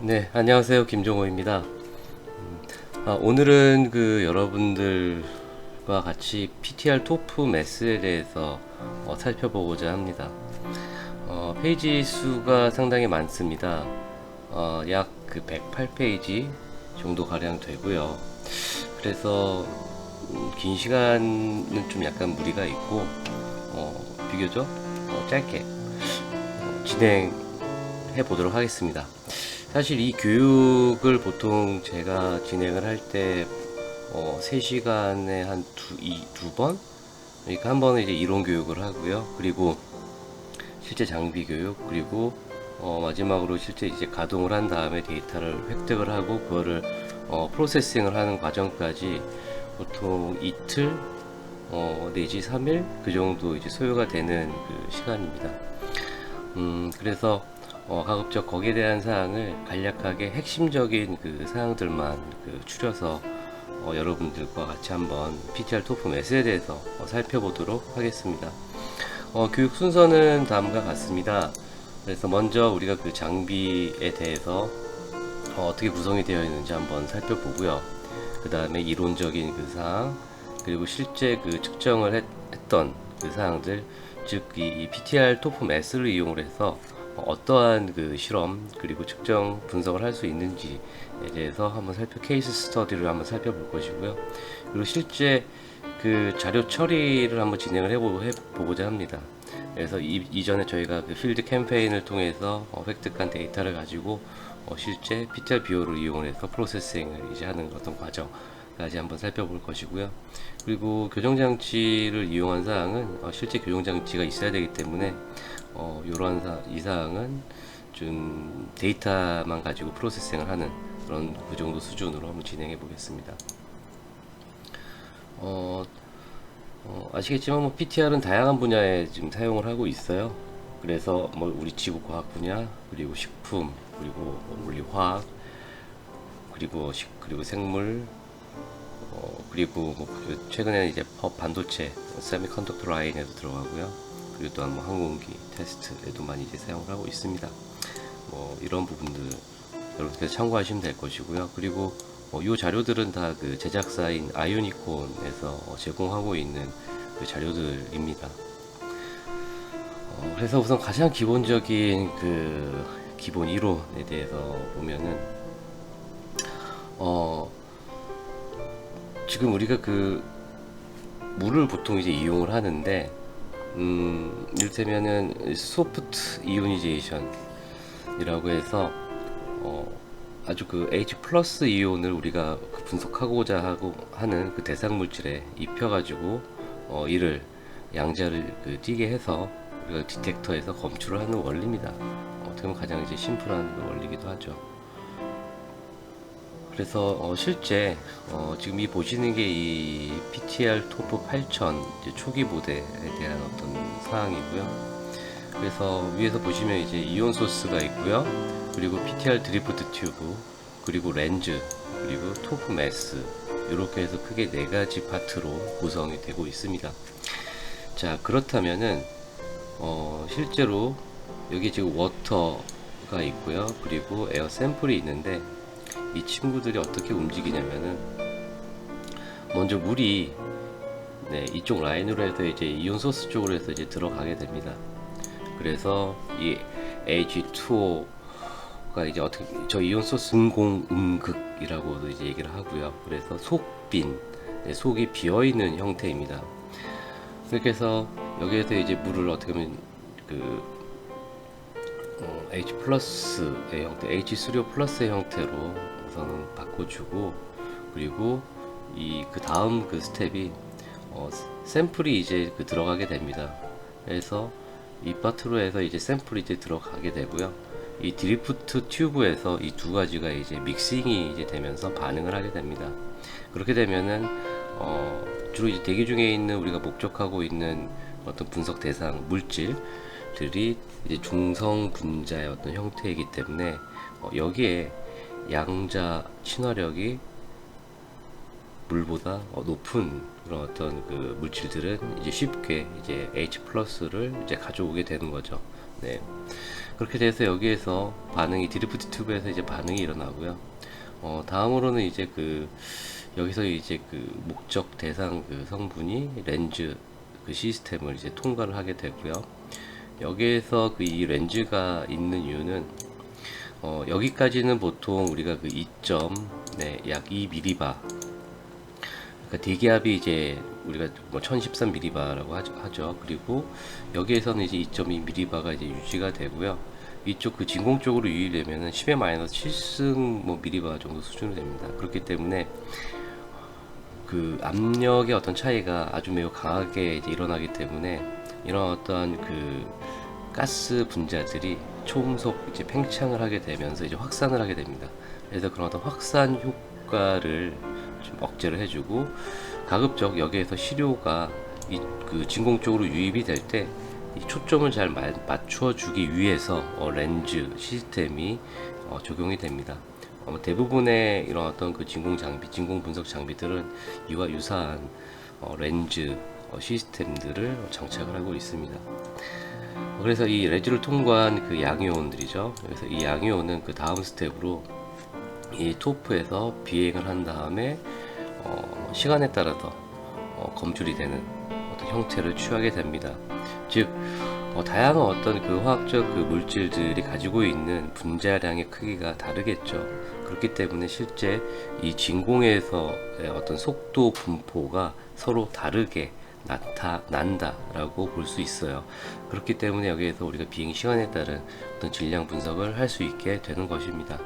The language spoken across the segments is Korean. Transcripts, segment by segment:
네, 안녕하세요. 김종호입니다. 오늘은 여러분들과 같이 PTR 토프 매스에 대해서 살펴보고자 합니다. 페이지 수가 상당히 많습니다. 약 108페이지 정도 가량 되고요. 그래서 긴 시간은 좀 약간 무리가 있고 비교적 짧게 진행해 보도록 하겠습니다. 사실 이 교육을 보통 제가 진행을 할 때 3시간에 한 두 번? 그러니까 한 번은 이제 이론 교육을 하고요. 그리고 실제 장비 교육, 그리고 마지막으로 실제 이제 가동을 한 다음에 데이터를 획득을 하고 그거를 프로세싱을 하는 과정까지 보통 이틀 내지 3일 그 정도 이제 소요가 되는 그 시간입니다. 그래서 가급적 거기에 대한 사항을 간략하게 핵심적인 그 사항들만 추려서 여러분들과 같이 한번 PTR 토프 매스에 대해서 살펴보도록 하겠습니다. 교육 순서는 다음과 같습니다. 그래서 먼저 우리가 그 장비에 대해서 어떻게 구성이 되어 있는지 한번 살펴보고요. 그 다음에 이론적인 그 사항, 그리고 실제 그 측정을 했던 그 사항들, 즉 이 PTR 토프 매스를 이용해서 어떠한 그 실험 그리고 측정 분석을 할 수 있는지에 대해서 한번 케이스 스터디를 한번 살펴볼 것이고요. 그리고 실제 그 자료 처리를 한번 진행을 해보고자 합니다. 그래서 이전에 저희가 그 필드 캠페인을 통해서 획득한 데이터를 가지고 실제 PTR 비오를 이용해서 프로세싱을 이제 하는 어떤 과정까지 한번 살펴볼 것이고요. 그리고 교정장치를 이용한 사항은 실제 교정장치가 있어야 되기 때문에 이 사항은 좀 데이터만 가지고 프로세싱을 하는 그런 그 정도 수준으로 한번 진행해 보겠습니다. 아시겠지만 PTR은 다양한 분야에 지금 사용을 하고 있어요. 그래서 우리 지구과학 분야, 그리고 식품, 그리고 물리화학, 그리고 생물, 그리고 최근에는 이제 반도체, 세미컨덕터 라인에도 들어가고요. 그리고 또한 항공기 테스트에도 많이 이제 사용을 하고 있습니다. 이런 부분들 여러분께서 참고하시면 될 것이고요. 그리고 이 자료들은 다 그 제작사인 아이오니콘에서 제공하고 있는 그 자료들입니다. 그래서 우선 가장 기본적인 그 기본 이론에 대해서 보면은 지금 우리가 그 물을 보통 이제 이용을 하는데 이를테면은 소프트 이오니제이션이라고 해서 아주 그 H 플러스 이온을 우리가 분석하고자 하는 그 대상 물질에 입혀가지고 이를 양자를 띄게 해서 우리가 디텍터에서 검출을 하는 원리입니다. 어떻게 보면 가장 이제 심플한 원리기도 하죠. 그래서 실제 지금 이 보시는 게 이 PTR 토프 8000 초기 모델에 대한 어떤 사항이고요. 그래서 위에서 보시면 이제 이온 소스가 있고요. 그리고 PTR 드리프트 튜브, 그리고 렌즈, 그리고 토프 매스, 이렇게 해서 크게 네 가지 파트로 구성이 되고 있습니다. 자, 그렇다면은 실제로 여기 지금 워터가 있고요. 그리고 에어 샘플이 있는데 이 친구들이 어떻게 움직이냐면은 먼저 물이 이쪽 라인으로 해서 이제 이온 소스 쪽으로 해서 이제 들어가게 됩니다. 그래서 이 H2O가 이제 어떻게 저 이온 소스 음공음극이라고도 이제 얘기를 하고요. 그래서 속빈, 속이 비어 있는 형태입니다. 그렇게 해서 여기에서 이제 물을 어떻게 보면 그 H 플러스의 형태, H3O 플러스의 형태로 우선은 바꿔주고, 그리고 그 다음 그 스텝이 샘플이 이제 들어가게 됩니다. 그래서 이 파트로 해서 이제 샘플이 이제 들어가게 되고요. 이 드리프트 튜브에서 이 두 가지가 이제 믹싱이 이제 되면서 반응을 하게 됩니다. 그렇게 되면은 주로 이제 대기 중에 있는 우리가 목적하고 있는 어떤 분석 대상 물질들이 이제 중성 분자의 어떤 형태이기 때문에 여기에 양자 친화력이 물보다 높은 그런 어떤 그 물질들은 이제 쉽게 이제 H 플러스를 이제 가져오게 되는 거죠. 네. 그렇게 돼서 여기에서 반응이 드리프트 튜브에서 이제 반응이 일어나고요. 다음으로는 이제 여기서 이제 목적 대상 성분이 렌즈 시스템을 이제 통과를 하게 되고요. 여기에서 이 렌즈가 있는 이유는 여기까지는 보통 우리가 2약 2mV, 그러니까 대기압이 이제 우리가 1013mV라고 하죠. 그리고 여기에서는 이제 2.2mV가 이제 유지가 되고요. 이쪽 진공 쪽으로 유입되면은 10의 마이너스 7승 mV 정도 수준이 됩니다. 그렇기 때문에 압력의 어떤 차이가 아주 매우 강하게 이제 일어나기 때문에 이런 어떤 가스 분자들이 초음속 이제 팽창을 하게 되면서 이제 확산을 하게 됩니다. 그래서 그런 어떤 확산 효과를 좀 억제를 해주고, 가급적 여기에서 시료가 진공 쪽으로 유입이 될 때 이 초점을 잘 맞추어 주기 위해서 렌즈 시스템이 적용이 됩니다. 대부분의 이런 어떤 진공 장비, 진공 분석 장비들은 이와 유사한 렌즈 시스템들을 장착을 하고 있습니다. 그래서 이 렌즈를 통과한 양이온들이죠. 그래서 이 양이온은 다음 스텝으로 이 토프에서 비행을 한 다음에 시간에 따라서 검출이 되는 어떤 형태를 취하게 됩니다. 즉 다양한 어떤 화학적 물질들이 가지고 있는 분자량의 크기가 다르겠죠. 그렇기 때문에 실제 이 진공에서의 어떤 속도 분포가 서로 다르게 나타난다라고 볼 수 있어요. 그렇기 때문에 여기에서 우리가 비행 시간에 따른 어떤 질량 분석을 할 수 있게 되는 것입니다.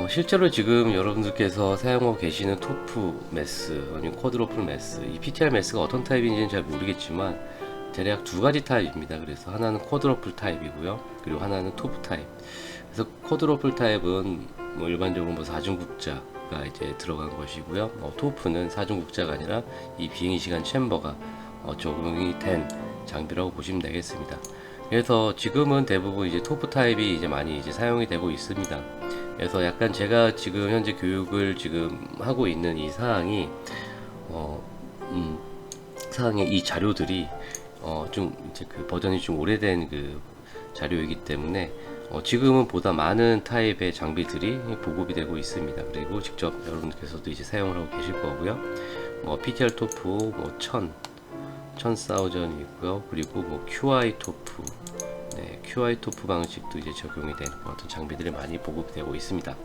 실제로 지금 여러분들께서 사용하고 계시는 토프 매스, 아니면 쿼드로플 매스, 이 PTR 매스가 어떤 타입인지는 잘 모르겠지만 대략 두 가지 타입입니다. 그래서 하나는 쿼드로플 타입이고요, 그리고 하나는 토프 타입. 그래서 쿼드로플 타입은 일반적으로 4중극자가 이제 들어간 것이고요. 토프는 4중극자가 아니라 이 비행 시간 챔버가 적용이 된 장비라고 보시면 되겠습니다. 그래서 지금은 대부분 이제 토프 타입이 이제 많이 이제 사용이 되고 있습니다. 그래서 약간 제가 지금 현재 교육을 지금 하고 있는 이 사항이 사항의 이 자료들이 좀 이제 버전이 좀 오래된 자료이기 때문에 지금은 보다 많은 타입의 장비들이 보급이 되고 있습니다. 그리고 직접 여러분들께서도 이제 사용을 하고 계실 거고요. PTR 토프 1000,000이 있고요. 그리고 QI 토프, QI 토프 방식도 이제 적용이 된 어떤 장비들이 많이 보급되고 있습니다.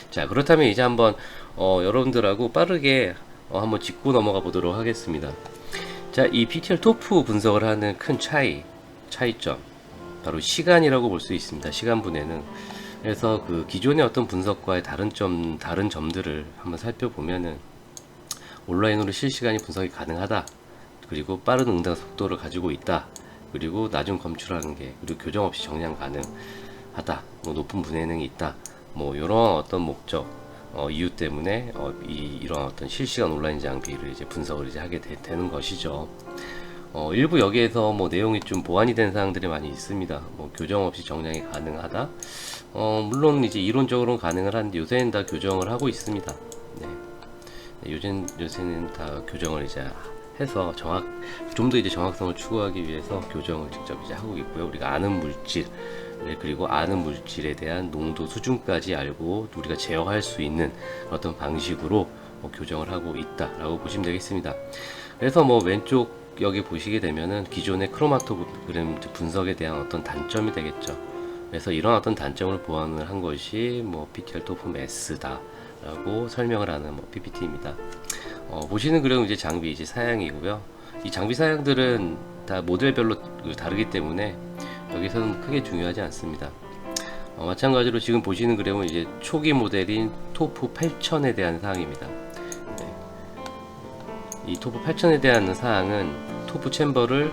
자, 그렇다면 이제 한번 여러분들하고 빠르게 한번 짚고 넘어가 보도록 하겠습니다. 자, 이 PTR 토프 분석을 하는 큰 차이점, 바로 시간이라고 볼 수 있습니다. 시간 분해는. 그래서 기존의 어떤 분석과의 다른 점들을 한번 살펴보면은, 온라인으로 실시간이 분석이 가능하다, 그리고 빠른 응답 속도를 가지고 있다, 그리고 낮은 검출하는 게, 그리고 교정 없이 정량 가능하다, 높은 분해능이 있다, 이런 어떤 목적, 이유 때문에 이런 어떤 실시간 온라인 장비를 이제 분석을 이제 하게 되는 것이죠. 일부 여기에서 내용이 좀 보완이 된 사항들이 많이 있습니다. 교정 없이 정량이 가능하다. 물론 이제 이론적으로는 가능을 한데 요새는 다 교정을 하고 있습니다. 요새는 다 교정을 이제 해서 좀 더 이제 정확성을 추구하기 위해서 교정을 직접 이제 하고 있고요. 우리가 아는 물질, 그리고 아는 물질에 대한 농도 수준까지 알고 우리가 제어할 수 있는 어떤 방식으로 교정을 하고 있다라고 보시면 되겠습니다. 그래서 왼쪽 여기 보시게 되면은 기존의 크로마토그램 분석에 대한 어떤 단점이 되겠죠. 그래서 이런 어떤 단점을 보완을 한 것이 PTR 토프 매스다라고 설명을 하는 PPT입니다. 보시는 그림은 이제 장비 이제 사양이고요. 이 장비 사양들은 다 모델별로 다르기 때문에 여기서는 크게 중요하지 않습니다. 마찬가지로 지금 보시는 그림은 이제 초기 모델인 토프 8000에 대한 사항입니다. 이 토프 8000에 대한 사항은 토프 챔버를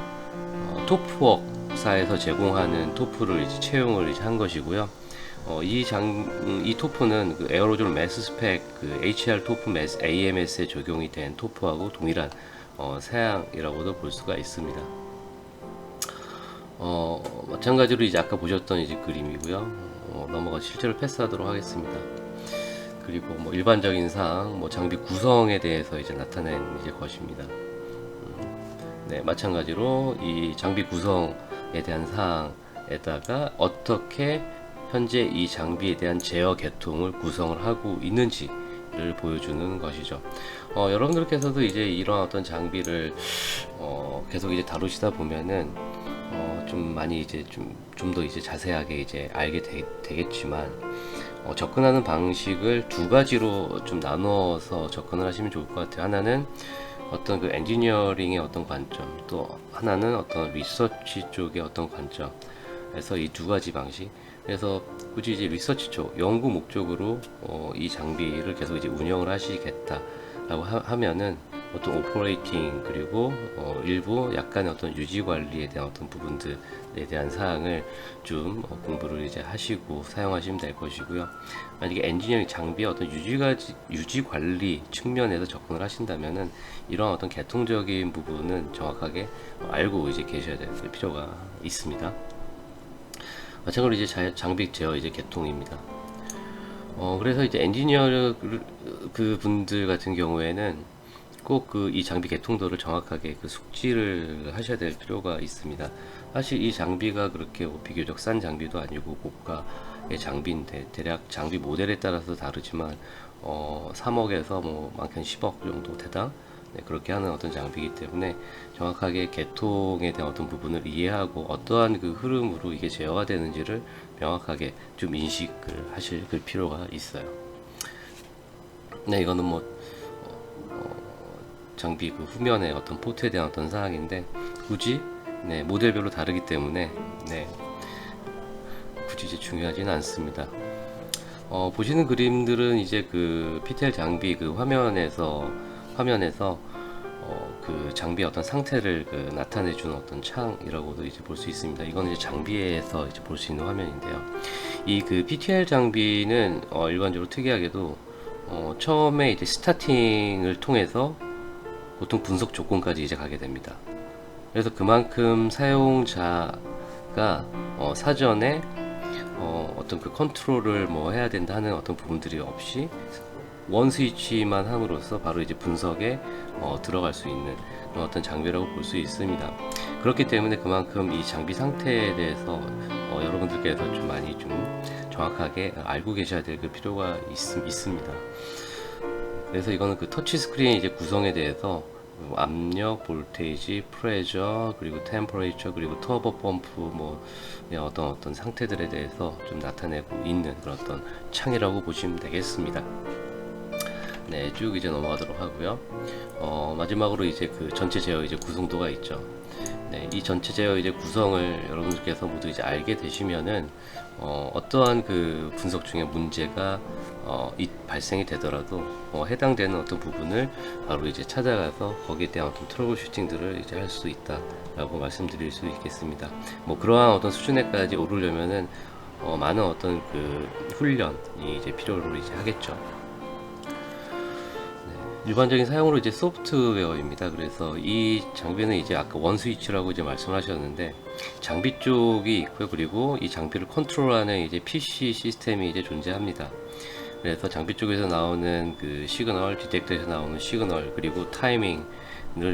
토프웍사에서 제공하는 토프를 이제 채용을 이제 한 것이고요. 이 토프는 에어로졸 매스 스펙 HR 토프 매스 AMS에 적용이 된 토프하고 동일한 사양이라고도 볼 수가 있습니다. 마찬가지로 이제 아까 보셨던 이제 그림이고요. 넘어가 실제로 패스하도록 하겠습니다. 그리고 일반적인 사항, 장비 구성에 대해서 이제 나타낸 이제 것입니다. 마찬가지로 이 장비 구성 대한 사항에다가 어떻게 현재 이 장비에 대한 제어 계통을 구성을 하고 있는지를 보여주는 것이죠. 여러분들께서도 이제 이런 어떤 장비를 계속 이제 다루시다 보면은 좀 많이 이제 좀 더 이제 자세하게 이제 알게 되겠지만, 접근하는 방식을 두 가지로 좀 나누어서 접근을 하시면 좋을 것 같아요. 하나는 어떤 그 엔지니어링의 어떤 관점, 또 하나는 어떤 리서치 쪽의 어떤 관점에서 이 두 가지 방식. 그래서 굳이 이제 리서치 쪽, 연구 목적으로 이 장비를 계속 이제 운영을 하시겠다라고 하면은 어떤 오퍼레이팅, 그리고 일부 약간의 어떤 유지 관리에 대한 어떤 부분들에 대한 사항을 좀 공부를 이제 하시고 사용하시면 될 것이고요. 만약에 엔지니어링 장비의 어떤 유지 관리 측면에서 접근을 하신다면은 이런 어떤 계통적인 부분은 정확하게 알고 이제 계셔야 될 필요가 있습니다. 마찬가지로 이제 장비 제어 이제 계통입니다. 그래서 이제 엔지니어 그 분들 같은 경우에는 꼭 그 이 장비 개통도를 정확하게 그 숙지를 하셔야 될 필요가 있습니다. 사실 이 장비가 그렇게 비교적 싼 장비도 아니고 고가의 장비인데, 대략 장비 모델에 따라서 다르지만 3억에서 뭐 많게는 10억 정도 대당, 네, 그렇게 하는 어떤 장비이기 때문에 정확하게 개통에 대한 어떤 부분을 이해하고 어떠한 그 흐름으로 이게 제어가 되는지를 명확하게 좀 인식을 하실 그 필요가 있어요. 네, 이거는 뭐 장비 그 후면의 어떤 포트에 대한 어떤 사항인데, 굳이 네, 모델별로 다르기 때문에 네, 굳이 이제 중요하지는 않습니다. 보시는 그림들은 이제 그 PTL 장비 그 화면에서 그 장비의 어떤 상태를 그 나타내주는 어떤 창이라고도 이제 볼 수 있습니다. 이건 이제 장비에서 이제 볼 수 있는 화면인데요. 이 그 PTL 장비는 일반적으로 특이하게도 처음에 이제 스타팅을 통해서 보통 분석 조건까지 이제 가게 됩니다. 그래서 그만큼 사용자가 사전에 어떤 그 컨트롤을 뭐 해야 된다 하는 어떤 부분들이 없이 원 스위치만 함으로써 바로 이제 분석에 들어갈 수 있는 그런 어떤 장비라고 볼 수 있습니다. 그렇기 때문에 그만큼 이 장비 상태에 대해서 여러분들께서 좀 많이 좀 정확하게 알고 계셔야 될 그 필요가 있습니다. 그래서 이거는 그 터치 스크린 이제 구성에 대해서 압력, 볼테이지, 프레저, 그리고 템퍼레이처, 그리고 터보 펌프, 뭐 어떤 상태들에 대해서 좀 나타내고 있는 그런 어떤 창이라고 보시면 되겠습니다. 네, 쭉 이제 넘어가도록 하고요. 마지막으로 이제 그 전체 제어 이제 구성도가 있죠. 네, 이 전체 제어 이제 구성을 여러분들께서 모두 이제 알게 되시면은 어떠한 그 분석 중에 문제가 발생이 되더라도 해당되는 어떤 부분을 바로 이제 찾아가서 거기에 대한 어떤 트러블 슈팅들을 이제 할 수 있다라고 말씀드릴 수 있겠습니다. 뭐 그러한 어떤 수준에까지 오르려면은 많은 어떤 그 훈련이 이제 필요로 이제 하겠죠. 일반적인 사용으로 이제 소프트웨어입니다. 그래서 이 장비는 이제 아까 원 스위치라고 이제 말씀하셨는데, 장비 쪽이 있고요. 그리고 이 장비를 컨트롤하는 이제 PC 시스템이 이제 존재합니다. 그래서 장비 쪽에서 나오는 그 시그널, 디텍터에서 나오는 시그널, 그리고 타이밍을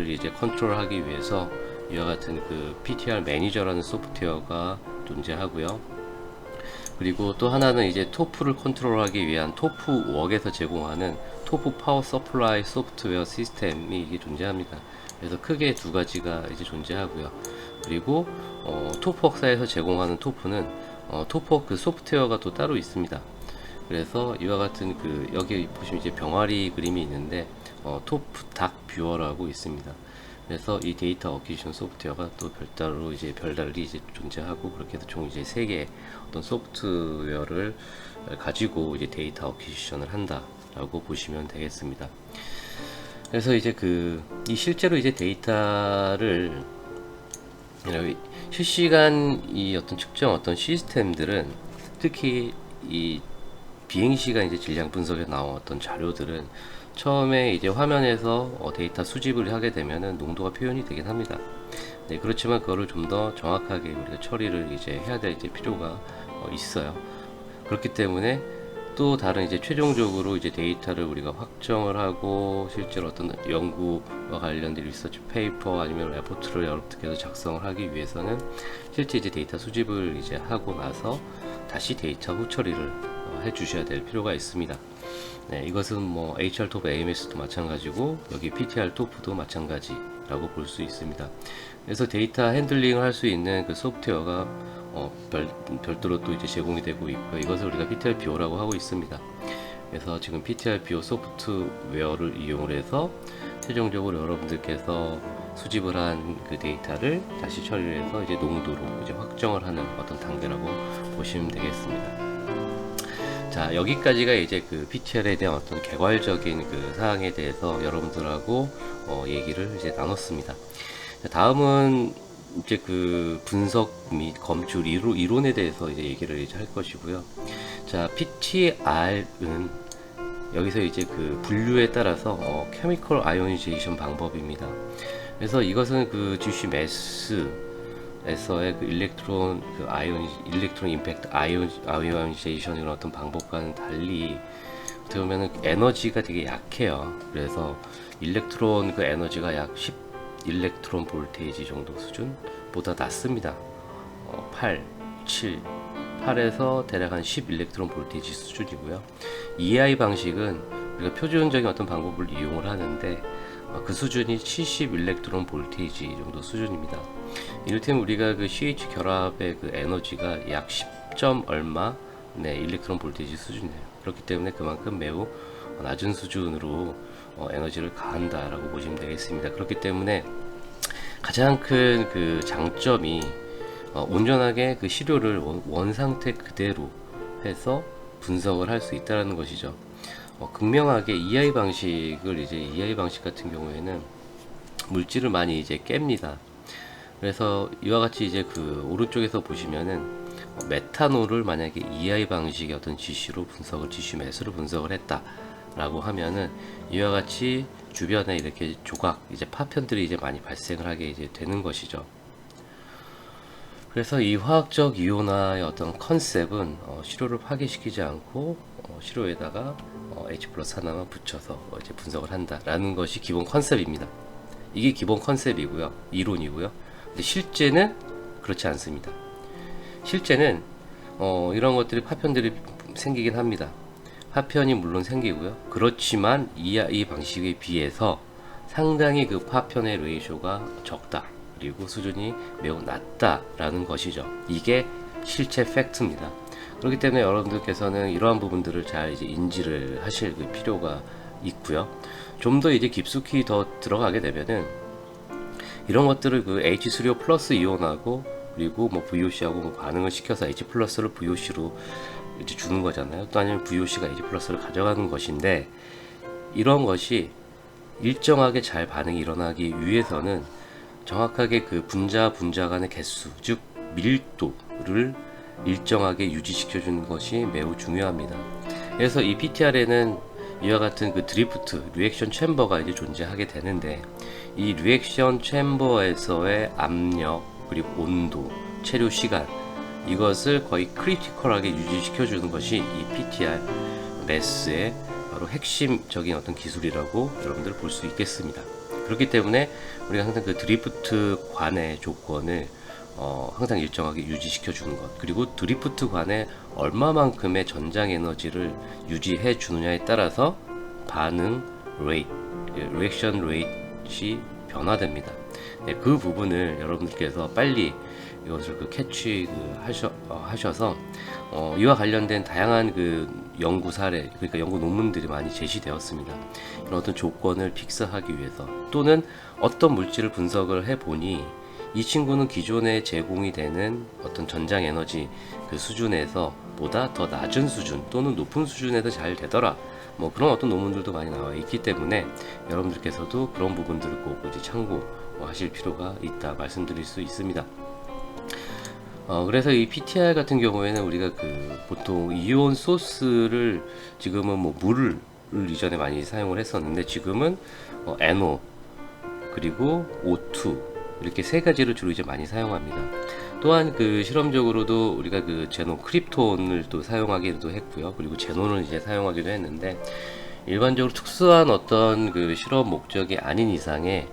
이제 컨트롤하기 위해서 이와 같은 그 PTR 매니저라는 소프트웨어가 존재하고요. 그리고 또 하나는 이제 토프를 컨트롤하기 위한 토프웍에서 제공하는 토프 파워 서플라이 소프트웨어 시스템이 이게 존재합니다. 그래서 크게 두 가지가 이제 존재하고요. 그리고 토프웍사에서 제공하는 토프는 토프웍 그 소프트웨어가 또 따로 있습니다. 그래서 이와 같은 그 여기 보시면 이제 병아리 그림이 있는데 토프 닥 뷰어라고 있습니다. 그래서 이 데이터 어퀴지션 소프트웨어가 또 별도로 이제 별달리 이제 존재하고, 그렇게 해서 총 이제 3개의 어떤 소프트웨어를 가지고 이제 데이터 어퀴지션을 한다라고 보시면 되겠습니다. 그래서 이제 이 실제로 이제 데이터를 실시간 이 어떤 측정 어떤 시스템들은, 특히 이 비행시간 이제 질량 분석에 나온 어떤 자료들은 처음에 이제 화면에서 데이터 수집을 하게 되면은 농도가 표현이 되긴 합니다. 네, 그렇지만 그거를 좀 더 정확하게 우리가 처리를 이제 해야 될 이제 필요가 있어요. 그렇기 때문에 또 다른 이제 최종적으로 이제 데이터를 우리가 확정을 하고 실제로 어떤 연구와 관련된 리서치 페이퍼 아니면 레포트를 여러분들께서 작성을 하기 위해서는 실제 이제 데이터 수집을 이제 하고 나서 다시 데이터 후처리를 해 주셔야 될 필요가 있습니다. 네, 이것은 뭐 HRTOP AMS도 마찬가지고 여기 PTRTOP도 마찬가지라고 볼 수 있습니다. 그래서 데이터 핸들링을 할 수 있는 그 소프트웨어가 별도로 또 이제 제공이 되고 있고요. 이것을 우리가 PTRBO라고 하고 있습니다. 그래서 지금 PTRBO 소프트웨어를 이용을 해서 최종적으로 여러분들께서 수집을 한 그 데이터를 다시 처리를 해서 이제 농도로 이제 확정을 하는 어떤 단계라고 보시면 되겠습니다. 자, 여기까지가 이제 그 PTR에 대한 어떤 개괄적인 그 사항에 대해서 여러분들하고 얘기를 이제 나눴습니다. 자, 다음은 이제 그 분석 및 검출 이론에 대해서 이제 얘기를 이제 할 것이고요. 자, PTR은 여기서 이제 그 분류에 따라서 케미컬 아이오니제이션 방법입니다. 그래서 이것은 그 GC-MAS에서의 그 일렉트론 임팩트 아이오니제이션 이런 어떤 방법과는 달리 어떻게 보면은 에너지가 되게 약해요. 그래서 일렉트론 그 에너지가 약 10 일렉트론 볼테이지 정도 수준보다 낮습니다. 8, 7, 8에서 대략 한 10 일렉트론 볼테이지 수준이고요. EI 방식은 우리가 표준적인 어떤 방법을 이용을 하는데 그 수준이 70 일렉트론 볼테이지 정도 수준입니다. 이를테면 우리가 그 CH 결합의 그 에너지가 약 10점 얼마 일렉트론 볼테이지 수준이에요. 그렇기 때문에 그만큼 매우 낮은 수준으로 에너지를 가한다라고 보시면 되겠습니다. 그렇기 때문에 가장 큰 그 장점이 온전하게 그 시료를 원 상태 그대로 해서 분석을 할 수 있다는 것이죠. 극명하게 EI 방식 같은 경우에는 물질을 많이 이제 깹니다. 그래서 이와 같이 이제 그 오른쪽에서 보시면은 메탄올을 만약에 EI 방식의 어떤 GC로 분석을 GC-MAS로 분석을 했다라고 하면은 이와 같이 주변에 이렇게 조각 이제 파편들이 이제 많이 발생을 하게 이제 되는 것이죠. 그래서 이 화학적 이온화의 어떤 컨셉은 시료를 파괴시키지 않고 시료에다가 H 플러스 하나만 붙여서 이제 분석을 한다라는 것이 기본 컨셉입니다. 이게 기본 컨셉이고요, 이론이고요. 근데 실제는 그렇지 않습니다. 실제는 이런 것들이 파편들이 생기긴 합니다. 파편이 물론 생기고요. 그렇지만 이 방식에 비해서 상당히 그 파편의 레이쇼가 적다. 그리고 수준이 매우 낮다라는 것이죠. 이게 실체 팩트입니다. 그렇기 때문에 여러분들께서는 이러한 부분들을 잘 이제 인지를 하실 그 필요가 있고요. 좀 더 이제 깊숙이 더 들어가게 되면은 이런 것들을 그 H3O 플러스 이온하고 그리고 뭐 VOC하고 뭐 반응을 시켜서 H 플러스를 VOC로 이제 주는 거잖아요. 또 아니면 VOC가 H 플러스를 가져가는 것인데 이런 것이 일정하게 잘 반응이 일어나기 위해서는 정확하게 그 분자 간의 개수, 즉 밀도를 일정하게 유지시켜 주는 것이 매우 중요합니다. 그래서 이 PTR에는 이와 같은 그 드리프트, 리액션 챔버가 이제 존재하게 되는데 이 리액션 챔버에서의 압력, 그리고 온도, 체류 시간 이것을 거의 크리티컬하게 유지시켜 주는 것이 이 PTR 매스의 바로 핵심적인 어떤 기술이라고 여러분들 볼 수 있겠습니다. 그렇기 때문에 우리가 항상 그 드리프트 관의 조건을 항상 일정하게 유지시켜 주는 것, 그리고 드리프트 관에 얼마만큼의 전장 에너지를 유지해 주느냐에 따라서 반응 레이트, 리액션 레이트이 변화됩니다. 네, 그 부분을 여러분들께서 빨리 이것을 그 캐치 하셔서 이와 관련된 다양한 그 연구 사례, 그러니까 연구 논문들이 많이 제시되었습니다. 이런 어떤 조건을 픽스하기 위해서, 또는 어떤 물질을 분석을 해보니 이 친구는 기존에 제공이 되는 어떤 전장 에너지 그 수준에서 보다 더 낮은 수준 또는 높은 수준에서 잘 되더라, 뭐 그런 어떤 논문들도 많이 나와 있기 때문에 여러분들께서도 그런 부분들을 꼭 이제 참고하실 필요가 있다 말씀드릴 수 있습니다. 그래서 이 PTR 같은 경우에는 우리가 그 보통 이온 소스를 지금은 뭐 물을 이전에 많이 사용을 했었는데 지금은 NO 그리고 O2 이렇게 세 가지를 주로 이제 많이 사용합니다. 또한 그 실험적으로도 우리가 그 제논 크립톤을 또 사용하기도 했고요. 그리고 제논을 이제 사용하기도 했는데, 일반적으로 특수한 어떤 그 실험 목적이 아닌 이상에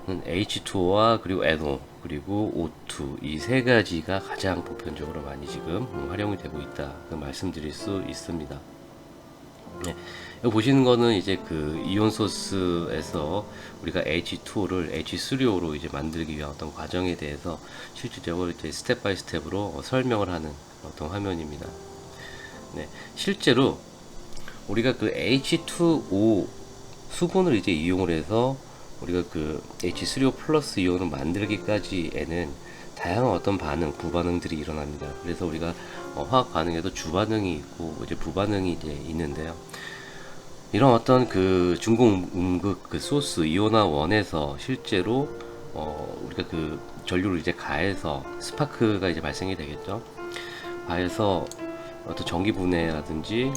H2O와 그리고 NO 그리고 O2 이 세 가지가 가장 보편적으로 많이 지금 활용이 되고 있다 말씀드릴 수 있습니다. 네. 여기 보시는 거는 이제 그 이온 소스에서 우리가 H2O를 H3O로 이제 만들기 위한 어떤 과정에 대해서 실질적으로 이제 스텝 바이 스텝으로 설명을 하는 어떤 화면입니다. 네. 실제로 우리가 그 H2O 수분을 이제 이용을 해서 우리가 그 H3O 플러스 이온을 만들기까지에는 다양한 어떤 반응, 부반응들이 일어납니다. 그래서 우리가 화학 반응에도 주반응이 있고 이제 부반응이 이제 있는데요. 이런 어떤 그 중공 음극 그 소스 이온화 원에서 실제로 우리가 그 전류를 이제 가해서 스파크가 이제 발생이 되겠죠. 가해서 어떤 전기 분해라든지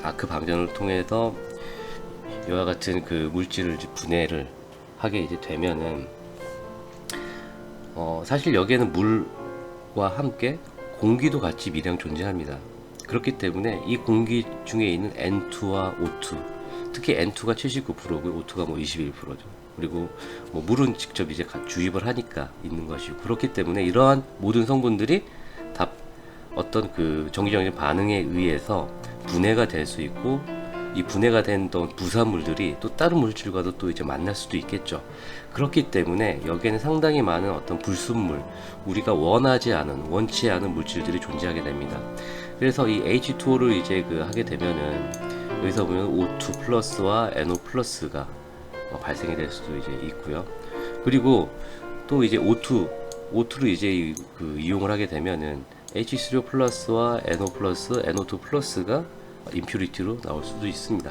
아크 방전을 통해서 이와 같은 그 물질을 이제 분해를 하게 이제 되면은 사실 여기에는 물과 함께 공기도 같이 미량 존재합니다. 그렇기 때문에 이 공기 중에 있는 N2와 O2, 특히 N2가 79%고 O2가 뭐 21%죠. 그리고 뭐 물은 직접 이제 주입을 하니까 있는 것이고, 그렇기 때문에 이러한 모든 성분들이 다 어떤 그 정기적인 반응에 의해서 분해가 될 수 있고, 이 분해가 된 부산물들이 또 다른 물질과도 또 이제 만날 수도 있겠죠. 그렇기 때문에 여기에는 상당히 많은 어떤 불순물, 우리가 원치 않은 물질들이 존재하게 됩니다. 그래서 이 H2O를 이제 그 하게 되면은 여기서 보면 O2 플러스와 NO 플러스가 발생이 될 수도 이제 있고요. 그리고 또 이제 O2를 이제 그 이용을 하게 되면은 H3O 플러스와 NO 플러스, NO2 플러스가 임퓨리티로 나올 수도 있습니다.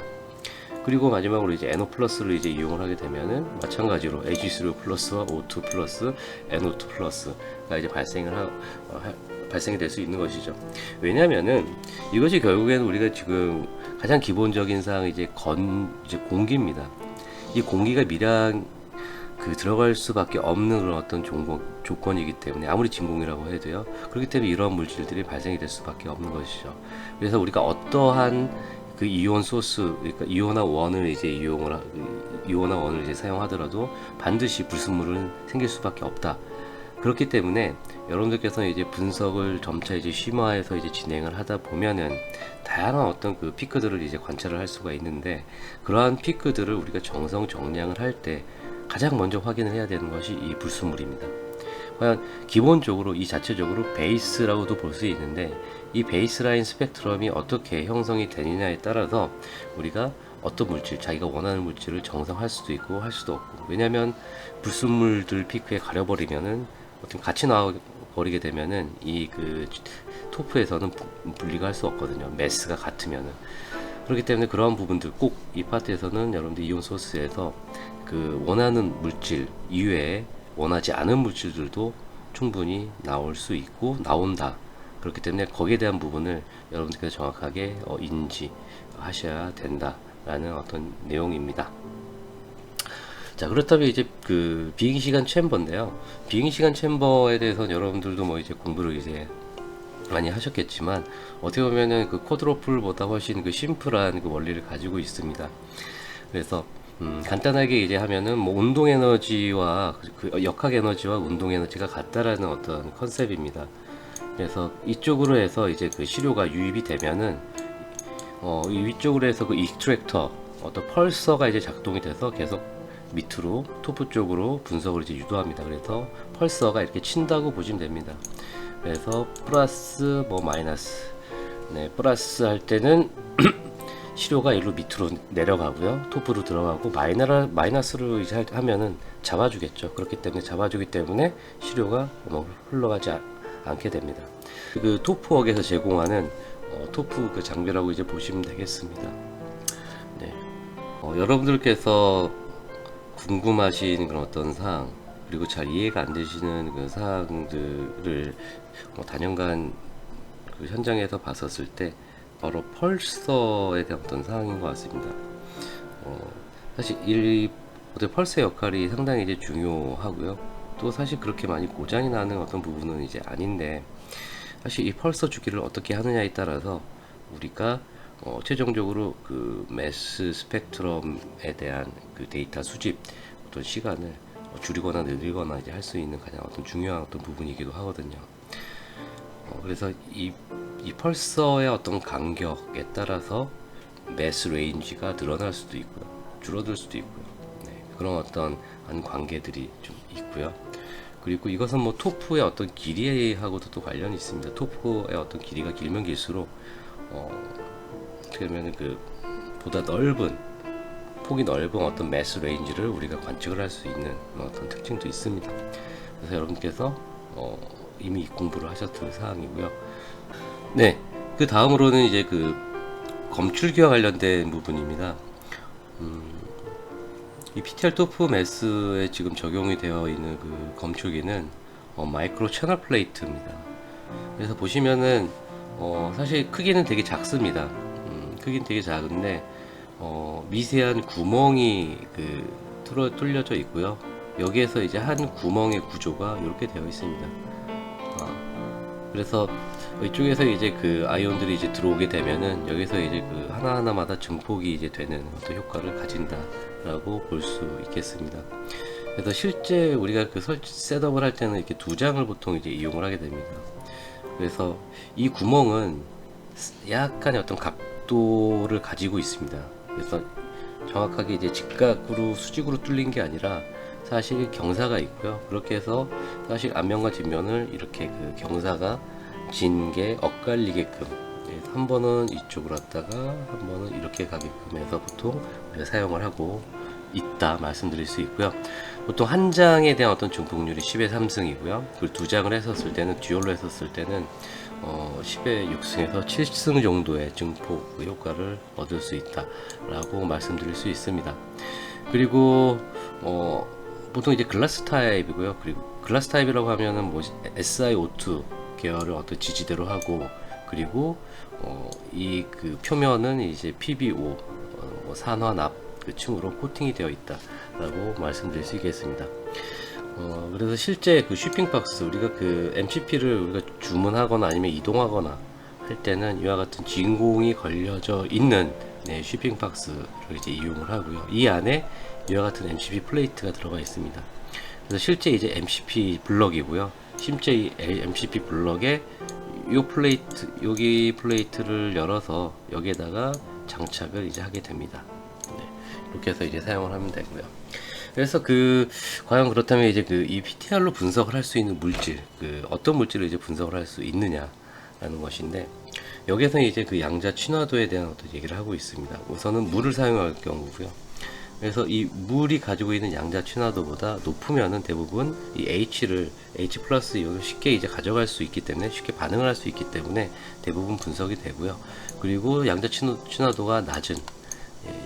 그리고 마지막으로 이제 NO 플러스를 이제 이용을 하게 되면은 마찬가지로 H3O 플러스와 O2 플러스, NO2 플러스가 이제 발생이 될 수 있는 것이죠. 왜냐면은 이것이 결국에는 우리가 지금 가장 기본적인 사항 이제 공기입니다. 이 공기가 미량 들어갈 수밖에 없는 그런 어떤 조건이기 때문에, 아무리 진공이라고 해도요. 그렇기 때문에 이러한 물질들이 발생이 될 수밖에 없는 것이죠. 그래서 우리가 어떠한 그 이온 소스, 그러니까 이온화 원을 이제 이온화 원을 이제 사용하더라도 반드시 불순물은 생길 수밖에 없다. 그렇기 때문에 여러분들께서는 이제 분석을 점차 이제 심화해서 이제 진행을 하다 보면은 다양한 어떤 그 피크들을 이제 관찰을 할 수가 있는데, 그러한 피크들을 우리가 정량을 할 때 가장 먼저 확인을 해야 되는 것이 이 불순물입니다. 과연 기본적으로 이 자체적으로 베이스라고도 볼 수 있는데, 이 베이스라인 스펙트럼이 어떻게 형성이 되느냐에 따라서 우리가 어떤 물질, 자기가 원하는 물질을 정성할 수도 있고 할 수도 없고, 왜냐면 불순물들 피크에 가려버리면은 어떤 같이 나와버리게 되면은 이 그 토프에서는 분리가 할 수 없거든요. 매스가 같으면은. 그렇기 때문에 그러한 부분들 꼭 이 파트에서는 여러분들 이온 소스에서 그 원하는 물질 이외에 원하지 않은 물질들도 충분히 나올 수 있고 나온다. 그렇기 때문에 거기에 대한 부분을 여러분들께서 정확하게 인지하셔야 된다라는 어떤 내용입니다. 자, 그렇다면 이제 그 비행시간 챔버인데요. 비행시간 챔버에 대해서는 여러분들도 뭐 이제 공부를 이제 많이 하셨겠지만, 어떻게 보면은 그 쿼드로플보다 훨씬 그 심플한 그 원리를 가지고 있습니다. 그래서 간단하게 이제 하면은 뭐 운동 에너지와 그 역학 에너지와 운동 에너지가 같다라는 어떤 컨셉입니다. 그래서 이쪽으로 해서 이제 그 시료가 유입이 되면은 이 위쪽으로 해서 그 익스트랙터 어떤 펄서가 이제 작동이 돼서 계속 밑으로 토프 쪽으로 분석을 이제 유도합니다. 그래서 펄서가 이렇게 친다고 보시면 됩니다. 그래서 플러스 뭐 마이너스, 네, 플러스 할 때는 시료가 일로 밑으로 내려가고요, 토프로 들어가고, 마이너스로 이제 하면은 잡아주겠죠. 그렇기 때문에 잡아주기 때문에 시료가 흘러가지 않게 됩니다. 그 토프웍에서 제공하는 토프 그 장비라고 이제 보시면 되겠습니다. 네. 여러분들께서 궁금하신 그런 어떤 사항, 그리고 잘 이해가 안 되시는 그 사항들을 단연간 그 현장에서 봤었을 때 바로 펄서에 대한 어떤 사항인 것 같습니다. 사실 어떤 펄서의 역할이 상당히 이제 중요하고요. 또 사실 그렇게 많이 고장이 나는 어떤 부분은 이제 아닌데, 사실 이 펄서 주기를 어떻게 하느냐에 따라서 우리가 최종적으로 그 매스 스펙트럼에 대한 그 데이터 수집 어떤 시간을 줄이거나 늘리거나 이제 할 수 있는 가장 어떤 중요한 어떤 부분이기도 하거든요. 그래서 이 펄서의 어떤 간격에 따라서 매스 레인지가 늘어날 수도 있고요, 줄어들 수도 있고요. 네, 그런 어떤 관계들이 좀 있고요. 그리고 이것은 뭐 토프의 어떤 길이하고도 또 관련이 있습니다. 토프의 어떤 길이가 길면 길수록 어떻게 보면 그 보다 넓은 폭이 넓은 어떤 매스 레인지를 우리가 관측을 할 수 있는 어떤 특징도 있습니다. 그래서 여러분께서 이미 공부를 하셨을 사항이고요. 네, 그 다음으로는 이제 그 검출기와 관련된 부분입니다. 이 PTR 토프 매스에 지금 적용이 되어 있는 그 검출기는 마이크로 채널 플레이트입니다. 그래서 보시면은 사실 크기는 되게 작습니다. 크기는 되게 작은데 미세한 구멍이 뚫려져 있고요. 여기에서 이제 한 구멍의 구조가 이렇게 되어 있습니다. 그래서 이쪽에서 이제 그 아이온들이 이제 들어오게 되면은 여기서 이제 그 하나하나마다 증폭이 이제 되는 어떤 효과를 가진다라고 볼 수 있겠습니다. 그래서 실제 우리가 그 셋업을 할 때는 이렇게 두 장을 보통 이제 이용을 하게 됩니다. 그래서 이 구멍은 약간의 어떤 각도를 가지고 있습니다. 그래서 정확하게 이제 직각으로 수직으로 뚫린 게 아니라 사실 경사가 있고요. 그렇게 해서 사실 앞면과 뒷면을 이렇게 그 경사가 진 게 엇갈리게끔 한 번은 이쪽으로 왔다가 한 번은 이렇게 가게끔 해서 보통 우리가 사용을 하고 있다 말씀드릴 수 있고요. 보통 한 장에 대한 어떤 증폭률이 10의 3승이고요. 그리고 두 장을 했었을 때는 듀얼로 했었을 때는 10의 6승에서 7승 정도의 증폭 효과를 얻을 수 있다 라고 말씀드릴 수 있습니다. 그리고 보통 이제 글라스 타입이고요. 그리고 글라스 타입이라고 하면은 뭐 SiO2 계열을 어떤 지지대로 하고, 그리고 이 그 표면은 이제 PBO 뭐 산화납 그 층으로 코팅이 되어 있다라고 말씀드릴 수 있겠습니다. 그래서 실제 그 쉬핑 박스 우리가 그 MCP를 우리가 주문하거나 아니면 이동하거나 할 때는 이와 같은 진공이 걸려져 있는 쉬핑 박스를 이제 이용을 하고요. 이 안에 이와 같은 MCP 플레이트가 들어가 있습니다. 그래서 실제 이제 MCP 블럭이고요. 실제 이 MCP 블럭에 이 플레이트, 여기 플레이트를 열어서 여기에다가 장착을 이제 하게 됩니다. 네, 이렇게 해서 이제 사용을 하면 되고요. 그래서 과연 그렇다면 이제 이 PTR로 분석을 할 수 있는 물질, 어떤 물질을 이제 분석을 할 수 있느냐라는 것인데, 여기에서는 이제 그 양자 친화도에 대한 어떤 얘기를 하고 있습니다. 우선은 물을 사용할 경우고요. 그래서 이 물이 가지고 있는 양자 친화도보다 높으면은 대부분 이 H 플러스 이온을 쉽게 이제 가져갈 수 있기 때문에, 쉽게 반응을 할 수 있기 때문에 대부분 분석이 되고요. 그리고 양자 친화도가 낮은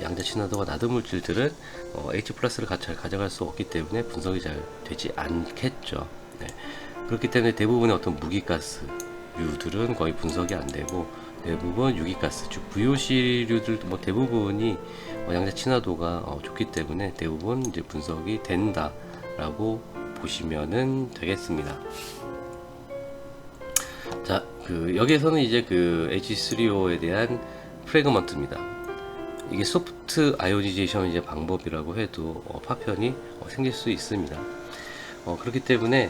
양자 친화도가 낮은 물질들은 H 플러스를 잘 가져갈 수 없기 때문에 분석이 잘 되지 않겠죠. 네. 그렇기 때문에 대부분의 어떤 무기가스류들은 거의 분석이 안 되고, 대부분 유기가스, 즉 VOC류들 뭐 대부분이 양자 친화도가 좋기 때문에 대부분 이제 분석이 된다라고 보시면은 되겠습니다. 자, 여기에서는 이제 H3O에 대한 프래그먼트입니다. 이게 소프트 아이오니제이션 이제 방법이라고 해도 파편이 생길 수 있습니다. 그렇기 때문에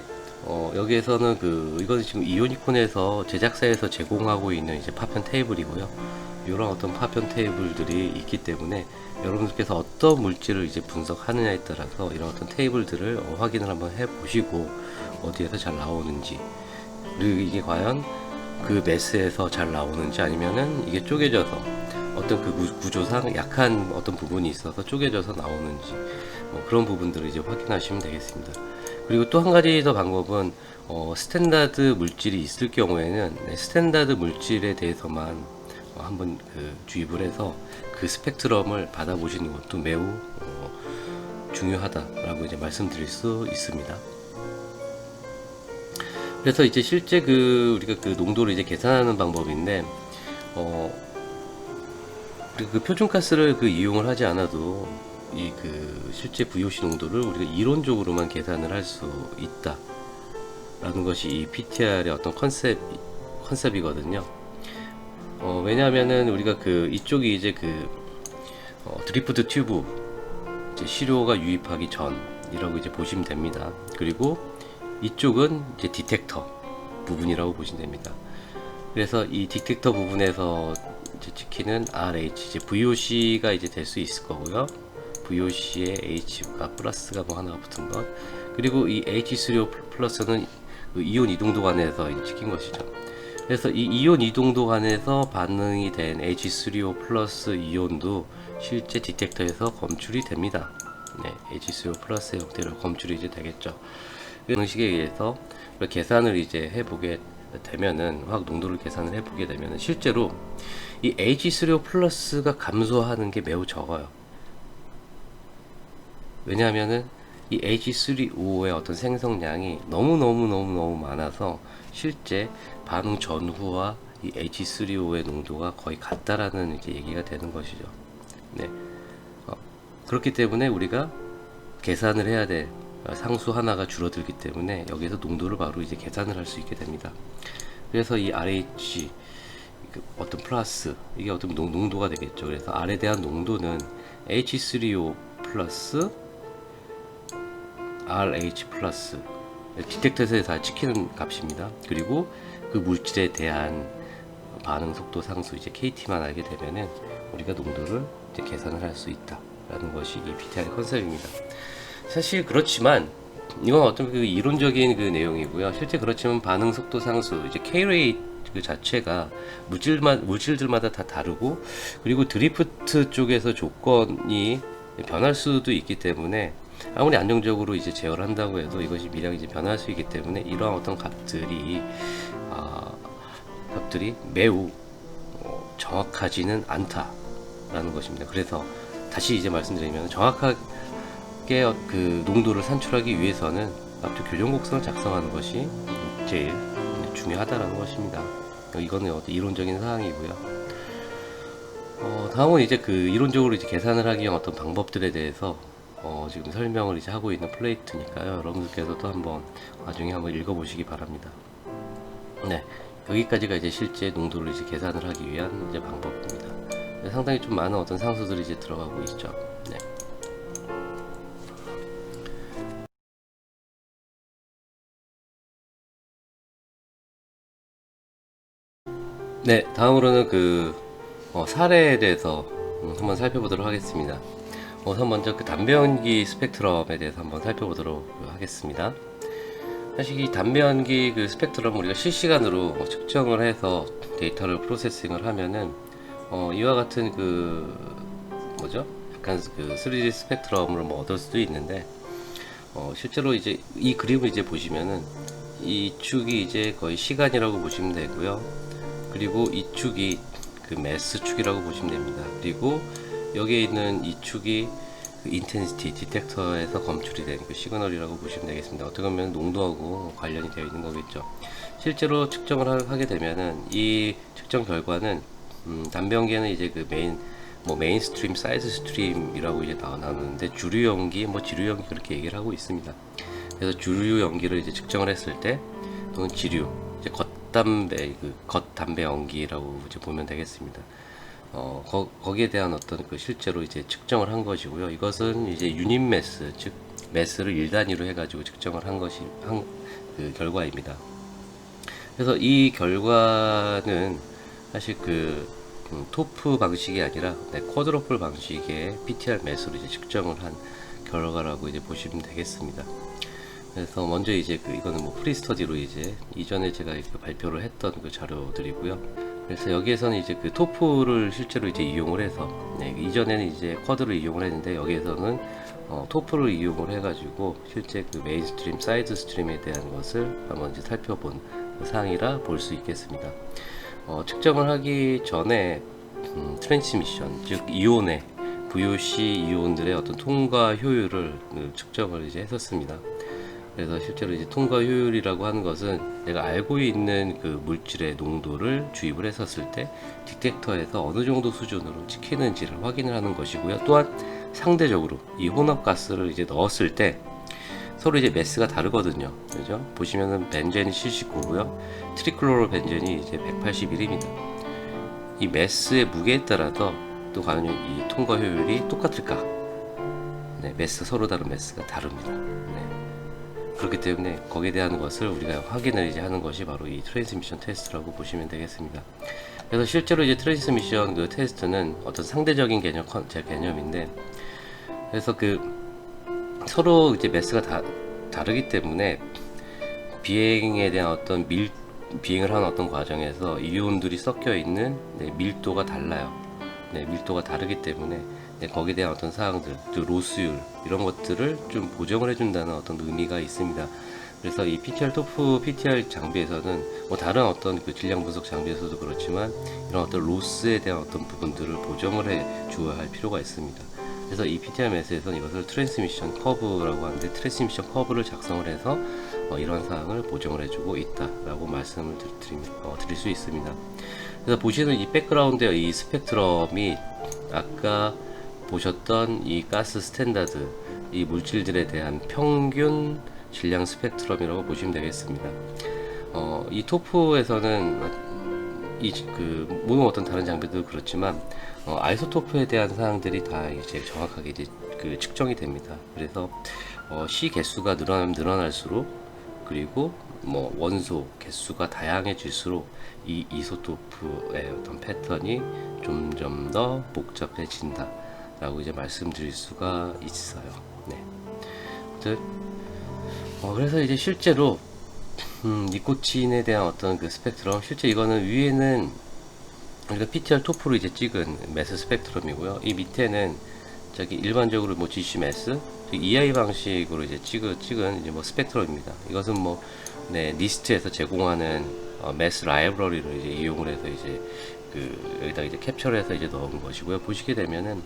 여기에서는 이건 지금 이오니콘에서 제작사에서 제공하고 있는 이제 파편 테이블이고요. 이런 어떤 파편 테이블들이 있기 때문에 여러분들께서 어떤 물질을 이제 분석하느냐에 따라서 이런 어떤 테이블들을 확인을 한번 해보시고 어디에서 잘 나오는지, 그리고 이게 과연 그 매스에서 잘 나오는지 아니면은 이게 쪼개져서 어떤 구조상 약한 어떤 부분이 있어서 쪼개져서 나오는지 그런 부분들을 이제 확인하시면 되겠습니다. 그리고 또 한 가지 더 방법은 스탠다드 물질이 있을 경우에는 스탠다드 물질에 대해서만 한번 주입을 해서 그 스펙트럼을 받아보시는 것도 매우 중요하다라고 이제 말씀드릴 수 있습니다. 그래서 이제 실제 우리가 농도를 이제 계산하는 방법인데, 그리고 표준가스를 이용을 하지 않아도 이 실제 VOC 농도를 우리가 이론적으로만 계산을 할 수 있다 라는 것이 이 PTR의 어떤 컨셉이거든요. 왜냐하면은 우리가 이쪽이 이제 드리프트 튜브 이제 시료가 유입하기 전이라고 이제 보시면 됩니다. 그리고 이쪽은 이제 디텍터 부분이라고 보시면 됩니다. 그래서 이 디텍터 부분에서 이제 찍히는 RH 이제 VOC가 이제 될 수 있을 거고요. VOC에 H가 플러스가 뭐 하나가 붙은 것, 그리고 이 H3O 플러스는 이온 이동도 관에서 찍힌 것이죠. 그래서 이 이온 이동도 관에서 반응이 된 H3O 플러스 이온도 실제 디텍터에서 검출이 됩니다. 네, H3O 플러스의 형태로 검출이 이제 되겠죠. 그 방식에 의해서 계산을 이제 해보게 되면은, 화학 농도를 계산을 해보게 되면은 실제로 이 H3O 플러스가 감소하는 게 매우 적어요. 왜냐하면은 이 H3O의 어떤 생성량이 너무 많아서 실제 반응 전후와 이 H3O의 농도가 거의 같다라는 이제 얘기가 되는 것이죠. 네. 그렇기 때문에 우리가 계산을 해야 될 상수 하나가 줄어들기 때문에 여기서 농도를 바로 이제 계산을 할 수 있게 됩니다. 그래서 이 RH 어떤 플러스 이게 어떤 농도가 되겠죠. 그래서 R에 대한 농도는 H3O 플러스 RH 플러스 디텍터에서 다 찍히는 값입니다. 그리고 그 물질에 대한 반응 속도 상수 이제 KT만 알게 되면은 우리가 농도를 이제 계산을 할 수 있다라는 것이 이 PTR의 컨셉입니다. 사실 그렇지만 이건 어떤 이론적인 내용이고요. 실제 그렇지만 반응 속도 상수 이제 K-rate 자체가 물질들마다 다 다르고, 그리고 드리프트 쪽에서 조건이 변할 수도 있기 때문에 아무리 안정적으로 이제 제어를 한다고 해도 이것이 미량이 이제 변할 수 있기 때문에 이러한 어떤 값들이 매우 정확하지는 않다라는 것입니다. 그래서 다시 이제 말씀드리면 정확하게 농도를 산출하기 위해서는 납도 교정 곡선을 작성하는 것이 제일 중요하다라는 것입니다. 이거는 어떤 이론적인 사항이고요. 다음은 이제 이론적으로 이제 계산을 하기 위한 어떤 방법들에 대해서 지금 설명을 이제 하고 있는 플레이트니까요. 여러분들께서도 한번 나중에 한번 읽어보시기 바랍니다. 네, 여기까지가 이제 실제 농도를 이제 계산을 하기 위한 이제 방법입니다. 상당히 좀 많은 어떤 상수들이 이제 들어가고 있죠. 네. 네, 다음으로는 사례에 대해서 한번 살펴보도록 하겠습니다. 우선 먼저 담배 연기 스펙트럼에 대해서 한번 살펴보도록 하겠습니다. 사실 이 담배 연기 스펙트럼 우리가 실시간으로 측정을 해서 데이터를 프로세싱을 하면은 이와 같은 약간 3D 스펙트럼을 얻을 수도 있는데, 실제로 이제 이 그림을 이제 보시면은 이 축이 이제 거의 시간이라고 보시면 되고요. 그리고 이 축이 매스 축이라고 보시면 됩니다. 그리고 여기에 있는 이 축이 인텐시티 디텍터에서 검출이 된 시그널이라고 보시면 되겠습니다. 어떻게 보면 농도하고 관련이 되어 있는 거겠죠. 실제로 측정을 하게 되면은 이 측정 결과는 담배 연기에는 이제 메인스트림, 사이드 스트림이라고 이제 나오는데, 주류 연기, 지류 연기 그렇게 얘기를 하고 있습니다. 그래서 주류 연기를 이제 측정을 했을 때, 또는 지류, 이제 겉담배 연기라고 이제 보면 되겠습니다. 거기에 대한 어떤 실제로 이제 측정을 한 것이고요. 이것은 이제 유닛 매스, 즉 매스를 1단위로 해가지고 측정을 한 결과입니다. 그래서 이 결과는 사실 토프 방식이 아니라 쿼드러플 방식의 PTR 매스로 이제 측정을 한 결과라고 이제 보시면 되겠습니다. 그래서 먼저 이제 이거는 프리스터디로 이제 이전에 제가 발표를 했던 자료들이고요. 그래서 여기에서는 이제 토프를 실제로 이제 이용을 해서, 이전에는 이제 쿼드를 이용을 했는데 여기에서는 토프를 이용을 해가지고 실제 메인스트림, 사이드 스트림에 대한 것을 한번 이제 살펴본 사항이라 볼 수 있겠습니다. 측정을 하기 전에 트랜스미션, 즉 이온의 VOC 이온들의 어떤 통과 효율을 측정을 이제 했었습니다. 그래서 실제로 이제 통과 효율이라고 하는 것은 내가 알고 있는 물질의 농도를 주입을 했었을 때 디텍터에서 어느 정도 수준으로 찍히는지를 확인을 하는 것이고요. 또한 상대적으로 이 혼합가스를 이제 넣었을 때 서로 이제 매스가 다르거든요. 그죠? 보시면은 벤젠이 79고요. 트리클로로 벤젠이 이제 181입니다. 이 매스의 무게에 따라서 또 과연 이 통과 효율이 똑같을까? 네, 매스 서로 다른 매스가 다릅니다. 네. 그렇기 때문에 거기에 대한 것을 우리가 확인을 이제 하는 것이 바로 이 트랜스미션 테스트라고 보시면 되겠습니다. 그래서 실제로 이제 트랜스미션 그 테스트는 어떤 상대적인 제 개념인데, 그래서 그 서로 이제 매스가 다르기 때문에 비행에 대한 어떤 비행을 하는 어떤 과정에서 이온들이 섞여 있는 밀도가 달라요. 밀도가 다르기 때문에 거기에 대한 어떤 사항들, 로스율 이런 것들을 좀 보정을 해준다는 어떤 의미가 있습니다. 그래서 이 PTR 토프 PTR 장비에서는 뭐 다른 어떤 그 질량 분석 장비에서도 그렇지만 이런 어떤 로스에 대한 어떤 부분들을 보정을 해 주어야 할 필요가 있습니다. 그래서 이 PTR 매스에서는 이것을 트랜스미션 커브라고 하는데, 트랜스미션 커브를 작성을 해서 이러한 사항을 보정을 해주고 있다라고 말씀을 드릴 수 있습니다. 그래서 보시는 이 백그라운드의 이 스펙트럼이 아까 보셨던 이 가스 스탠다드, 이 물질들에 대한 평균 질량 스펙트럼이라고 보시면 되겠습니다. 이 토프에서는 모든 어떤 다른 장비도 그렇지만 아이소토프에 대한 사항들이 다 이제 정확하게 이제 그 측정이 됩니다. 그래서 C 개수가 늘어나면 늘어날수록, 그리고 뭐 원소 개수가 다양해질수록 이 이소토프의 어떤 패턴이 점점 더 복잡해진다 라고 이제 말씀드릴 수가 있어요. 네. 그래서 이제 실제로 니코틴에 대한 어떤 그 스펙트럼, 실제 이거는 위에는 우리가 PTR 토프로 이제 찍은 매스 스펙트럼이고요. 이 밑에는 저기 일반적으로 뭐 GC 매스, EI 방식으로 이제 찍은 이제 뭐 스펙트럼입니다. 이것은 뭐 니스트에서 제공하는 매스 라이브러리를 이제 이용을 해서 이제 여기다 이제 캡처를 해서 이제 넣은 것이고요. 보시게 되면은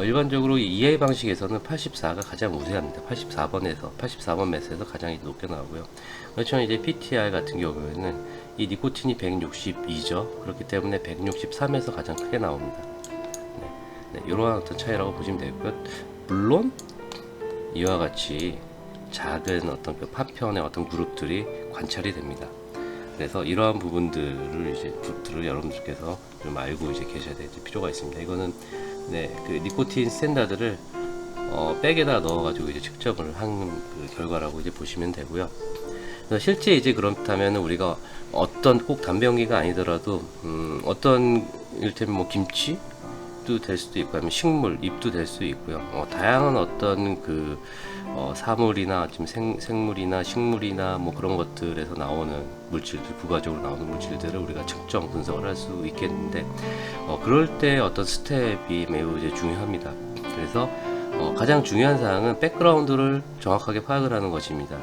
일반적으로 이 EI 방식에서는 84가 가장 우세합니다. 84번 매스에서 가장 높게 나오고요. 그렇지만 이제 PTR 같은 경우에는 이 니코틴이 162죠. 그렇기 때문에 163에서 가장 크게 나옵니다. 이러한 어떤 차이라고 보시면 되고요. 물론 이와 같이 작은 어떤 그 파편의 어떤 그룹들이 관찰이 됩니다. 그래서 이러한 부분들을 여러분들께서 좀 알고 이제 계셔야 될 필요가 있습니다. 이거는 그 니코틴 스탠다드를 백에다 넣어가지고 이제 측정을 한 그 결과라고 이제 보시면 되고요. 그래서 실제 이제 그렇다면 우리가 어떤 꼭 담배연기가 아니더라도 어떤 이를테면 뭐 김치도 될 수도 있고, 아니면 식물, 잎도 될 수 있고요. 다양한 어떤 그 사물이나 지금 생물이나 식물이나 뭐 그런 것들에서 나오는 물질들, 부가적으로 나오는 물질들을 우리가 측정 분석을 할 수 있겠는데, 그럴 때 어떤 스텝이 매우 이제 중요합니다. 그래서 가장 중요한 사항은 백그라운드를 정확하게 파악을 하는 것입니다.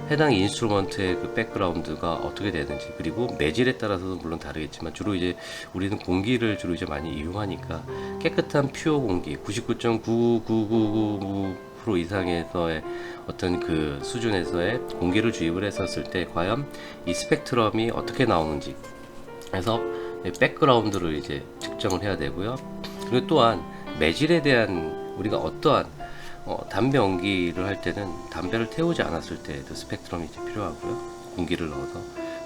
해당 인스트루먼트의 그 백그라운드가 어떻게 되는지, 그리고 매질에 따라서도 물론 다르겠지만 주로 이제 우리는 공기를 주로 이제 많이 이용하니까 깨끗한 퓨어 공기 99.99999% 이상에서의 어떤 그 수준에서의 공기를 주입을 했었을 때 과연 이 스펙트럼이 어떻게 나오는지, 그래서 백그라운드를 이제 측정을 해야 되고요. 그리고 또한 매질에 대한 우리가 어떠한 담배 연기를 할 때는 담배를 태우지 않았을 때도 스펙트럼이 이제 필요하고요. 공기를 넣어서.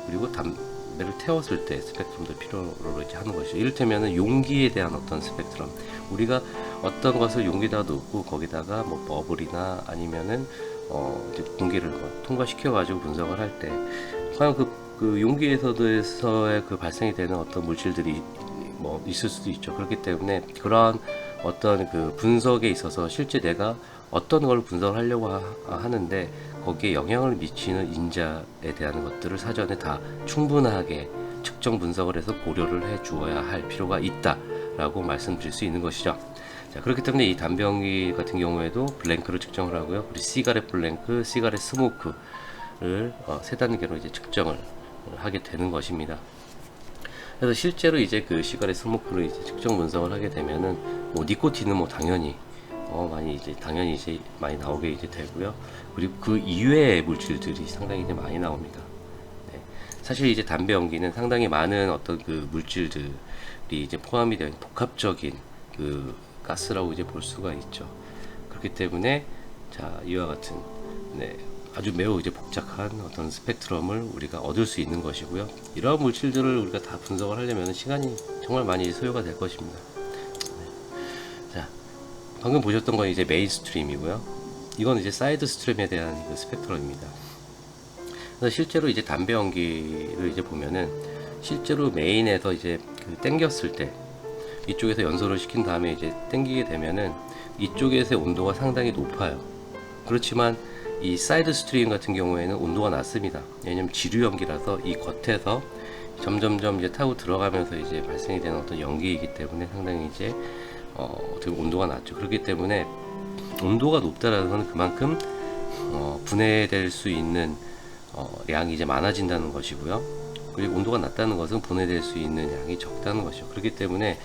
그리고 담배를 태웠을 때 스펙트럼도 필요로 이제 하는 것이죠. 이를테면은 용기에 대한 어떤 스펙트럼. 우리가 어떤 것을 용기에다 넣고 거기다가 뭐 버블이나 아니면은 이제 공기를 통과시켜 가지고 분석을 할 때 과연 그 용기에서의 그 발생이 되는 어떤 물질들이 뭐 있을 수도 있죠. 그렇기 때문에 그러한 어떤 그 분석에 있어서 실제 내가 어떤 걸 분석을 하려고 하는데 거기에 영향을 미치는 인자에 대한 것들을 사전에 다 충분하게 측정 분석을 해서 고려를 해 주어야 할 필요가 있다라고 말씀드릴 수 있는 것이죠. 자, 그렇기 때문에 이 담배 연기 같은 경우에도 블랭크를 측정을 하고요. 그리고 시가렛 블랭크, 시가렛 스모크를 세 단계로 이제 측정을 하게 되는 것입니다. 그래서 실제로 이제 그 시가렛 스모크를 이제 측정 분석을 하게 되면은 뭐 니코틴은 뭐 당연히 당연히 이제 많이 나오게 이제 되고요. 그리고 그 이외의 물질들이 상당히 이제 많이 나옵니다. 네. 사실 이제 담배 연기는 상당히 많은 어떤 그 물질들이 이제 포함이 된 복합적인 그 가스라고 이제 볼 수가 있죠. 그렇기 때문에 자, 이와 같은 네, 아주 매우 이제 복잡한 어떤 스펙트럼을 우리가 얻을 수 있는 것이고요. 이러한 물질들을 우리가 다 분석을 하려면 시간이 정말 많이 소요가 될 것입니다. 자, 방금 보셨던 건 이제 메인 스트림이고요. 이건 이제 사이드 스트림에 대한 그 스펙트럼입니다. 그래서 실제로 이제 담배 연기를 이제 보면은 실제로 메인에서 이제 그 땡겼을 때 이쪽에서 연소를 시킨 다음에 이제 땡기게 되면은 이쪽에서의 온도가 상당히 높아요. 그렇지만 이 사이드 스트림 같은 경우에는 온도가 낮습니다. 왜냐면 지류 연기라서 이 겉에서 점점점 이제 타고 들어가면서 이제 발생이 되는 어떤 연기이기 때문에 상당히 이제 어떻게 온도가 낮죠. 그렇기 때문에 온도가 높다라는 것은 그만큼 분해될 수 있는 양이 이제 많아진다는 것이고요. 그리고 온도가 낮다는 것은 분해될 수 있는 양이 적다는 것이죠. 그렇기 때문에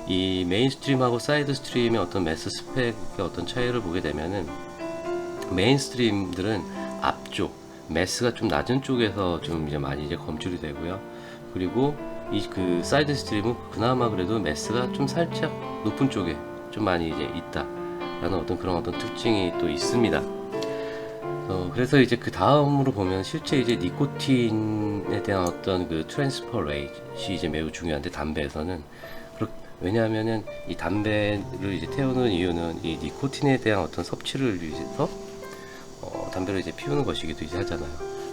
이 메인 스트림하고 사이드 스트림의 어떤 매스 스펙의 어떤 차이를 보게 되면은 메인 스트림들은 앞쪽 매스가 좀 낮은 쪽에서 좀 이제 많이 이제 검출이 되고요. 그리고 이 그 사이드 스트림은 그나마 그래도 매스가 좀 살짝 높은 쪽에 좀 많이 이제 있다라는 어떤 그런 어떤 특징이 또 있습니다. 그래서 이제 그 다음으로 보면 실제 이제 니코틴에 대한 어떤 그 트랜스퍼 레이트이 이제 매우 중요한데 담배에서는 왜냐하면은 이 담배를 이제 태우는 이유는 이 니코틴에 대한 어떤 섭취를 위해서 담배를 이제 피우는 것이기도 이제 하잖아요.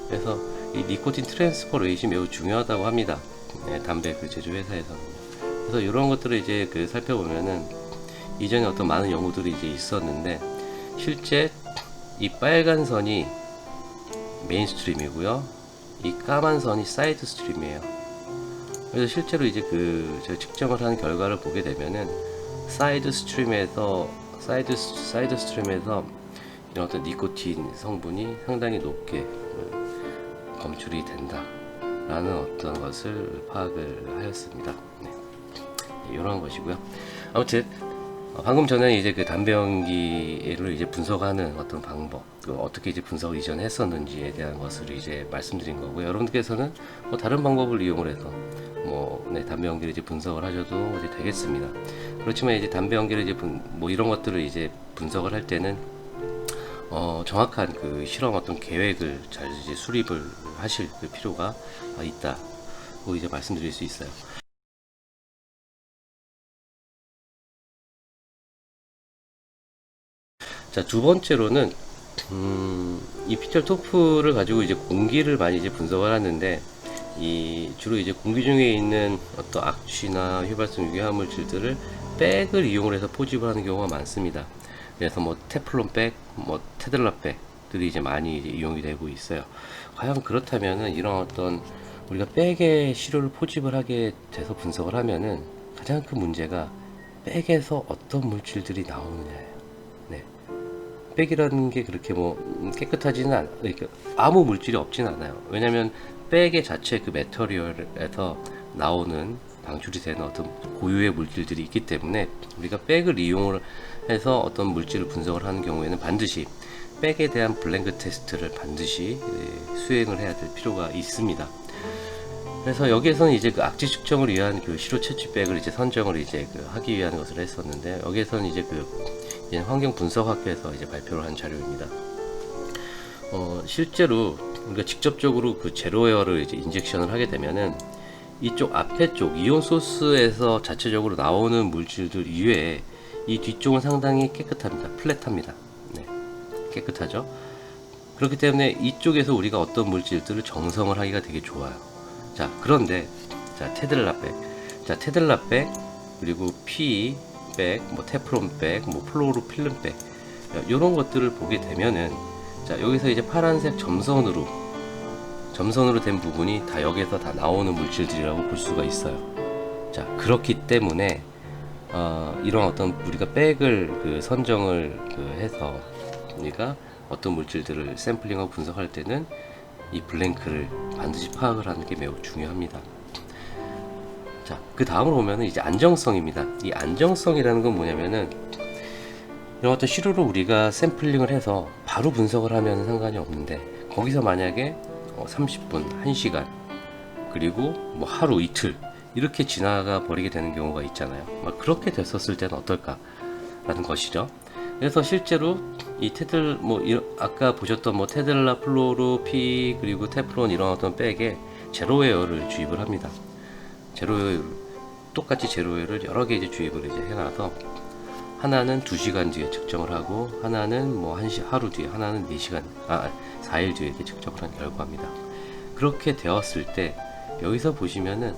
그래서 이 니코틴 트랜스퍼 레이트이 매우 중요하다고 합니다. 네, 담배 그 제조 회사에서는. 그래서 이런 것들을 이제 그 살펴보면은 이전에 어떤 많은 연구들이 이제 있었는데 실제 이 빨간 선이 메인 스트림이고요. 이 까만 선이 사이드 스트림이에요. 그래서 실제로 이제 그 제가 측정을 한 결과를 보게 되면은 사이드 스트림에서 이런 어떤 니코틴 성분이 상당히 높게 검출이 된다라는 어떤 것을 파악을 하였습니다. 네. 이런 것이고요. 아무튼 방금 전에 이제 그 담배 연기를 이제 분석하는 어떤 방법, 어떻게 이제 분석을 이전에 했었는지에 대한 것을 이제 말씀드린 거고요. 여러분들께서는 뭐 다른 방법을 이용을 해서 네, 담배 연기를 이제 분석을 하셔도 이제 되겠습니다. 그렇지만 이제 담배 연기를 이제 뭐 이런 것들을 이제 분석을 할 때는 정확한 그 실험 어떤 계획을 잘 이제 수립을 하실 그 필요가 있다고 이제 말씀드릴 수 있어요. 자, 두 번째로는 이 피터 토프를 가지고 이제 공기를 많이 이제 분석을 하는데 이 주로 이제 공기 중에 있는 어떤 악취나 휘발성 유해한 물질들을 백을 이용을 해서 포집을 하는 경우가 많습니다. 그래서 뭐 테플론 백, 뭐 테들라 백들이 이제 많이 이제 이용이 되고 있어요. 과연 그렇다면은 이런 어떤 우리가 백의 시료를 포집을 하게 돼서 분석을 하면은 가장 큰 문제가 백에서 어떤 물질들이 나오느냐예요. 네. 백이라는 게 그렇게 뭐 깨끗하지는 그러니까 아무 물질이 없진 않아요. 왜냐면 백의 자체 그 메터리얼에서 나오는 방출이 되는 어떤 고유의 물질들이 있기 때문에 우리가 백을 이용을 해서 어떤 물질을 분석을 하는 경우에는 반드시 백에 대한 블랭크 테스트를 반드시 수행을 해야 될 필요가 있습니다. 그래서 여기에서는 이제 그 악취 측정을 위한 그 시료 채취백을 이제 선정을 이제 그 하기 위한 것을 했었는데 여기에서는 이제 그 환경 분석학회에서 이제 발표를 한 자료입니다. 실제로 우리가 직접적으로 그 제로웨어를 이제 인젝션을 하게 되면은 이쪽 앞에 쪽 이온 소스에서 자체적으로 나오는 물질들 이외에 이 뒤쪽은 상당히 깨끗합니다. 플랫합니다. 네, 깨끗하죠. 그렇기 때문에 이쪽에서 우리가 어떤 물질들을 정성을 하기가 되게 좋아요. 자, 그런데 자, 테들라백, 그리고 PE 백, 뭐 테프론 백, 뭐 플로로필름 백, 이런 것들을 보게 되면은 자, 여기서 이제 파란색 점선으로 된 부분이 다 여기에서 다 나오는 물질들이라고 볼 수가 있어요. 자, 그렇기 때문에 이런 어떤 우리가 백을 그 선정을 해서 우리가 어떤 물질들을 샘플링하고 분석할 때는 이 블랭크를 반드시 파악을 하는 게 매우 중요합니다. 자, 그 다음으로 보면은 이제 안정성입니다. 이 안정성이라는 건 뭐냐면은 이런 어떤 시료를 우리가 샘플링을 해서 바로 분석을 하면 상관이 없는데 거기서 만약에 30분, 1시간 그리고 뭐 하루, 이틀 이렇게 지나가 버리게 되는 경우가 있잖아요. 막 그렇게 됐었을 때는 어떨까? 라는 것이죠. 그래서 실제로 이 아까 보셨던 테들라, 플로르, 피 그리고 테프론 이런 어떤 백에 제로웨어를 주입을 합니다. 제로웨어 똑같이 제로웨어를 여러 개 이제 주입을 이제 해놔서 하나는 2시간 뒤에 측정을 하고 하나는 하루 뒤에, 하나는 4일 뒤에 이렇게 측정을 한 결과입니다. 그렇게 되었을 때 여기서 보시면은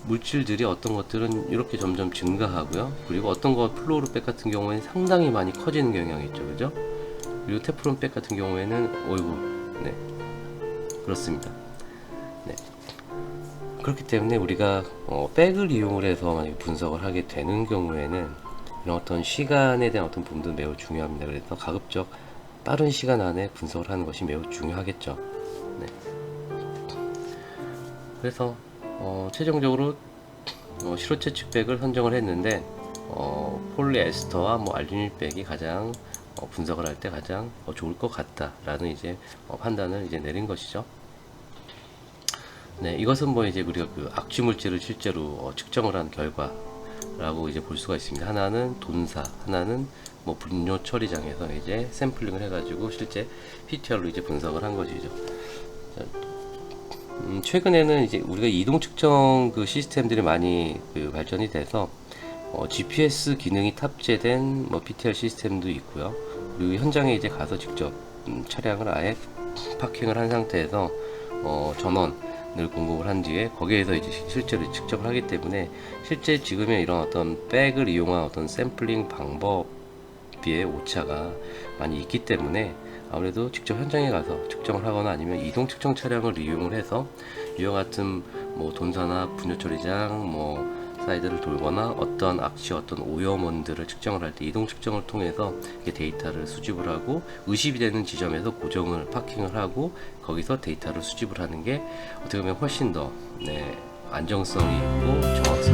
물질들이 어떤 것들은 이렇게 점점 증가하고요. 그리고 어떤 거 플로르백 같은 경우에는 상당히 많이 커지는 경향이 있죠. 그죠? 그리고 테프론백 같은 경우에는 네. 그렇습니다. 네. 그렇기 때문에 우리가 백을 이용을 해서 만약에 분석을 하게 되는 경우에는 이런 어떤 시간에 대한 어떤 부분도 매우 중요합니다. 그래서 가급적 빠른 시간 안에 분석을 하는 것이 매우 중요하겠죠. 네. 그래서 최종적으로 실호체 측백을 선정을 했는데 폴리에스터와 알루미늄백이 가장 분석을 할 때 가장 좋을 것 같다라는 이제 판단을 이제 내린 것이죠. 네, 이것은 이제 우리가 그 악취 물질을 실제로 측정을 한 결과라고 이제 볼 수가 있습니다. 하나는 돈사, 하나는 분뇨 처리장에서 이제 샘플링을 해가지고 실제 PTR로 이제 분석을 한 것이죠. 최근에는 이제 우리가 이동 측정 그 시스템들이 많이 발전이 돼서 GPS 기능이 탑재된 PTR 시스템도 있고요. 그리고 현장에 이제 가서 직접 차량을 아예 파킹을 한 상태에서 전원을 공급을 한 뒤에 거기에서 이제 실제로 측정을 하기 때문에 실제 지금의 이런 어떤 백을 이용한 어떤 샘플링 방법의 오차가 많이 있기 때문에 아무래도 직접 현장에 가서 측정을 하거나 아니면 이동 측정 차량을 이용을 해서 이와 같은 돈사나 분뇨 처리장 사이드를 돌거나 어떤 악취, 어떤 오염원들을 측정을 할 때 이동 측정을 통해서 데이터를 수집을 하고 의심이 되는 지점에서 고정을 파킹을 하고 거기서 데이터를 수집을 하는 게 어떻게 보면 훨씬 더 안정성이 있고 정확성이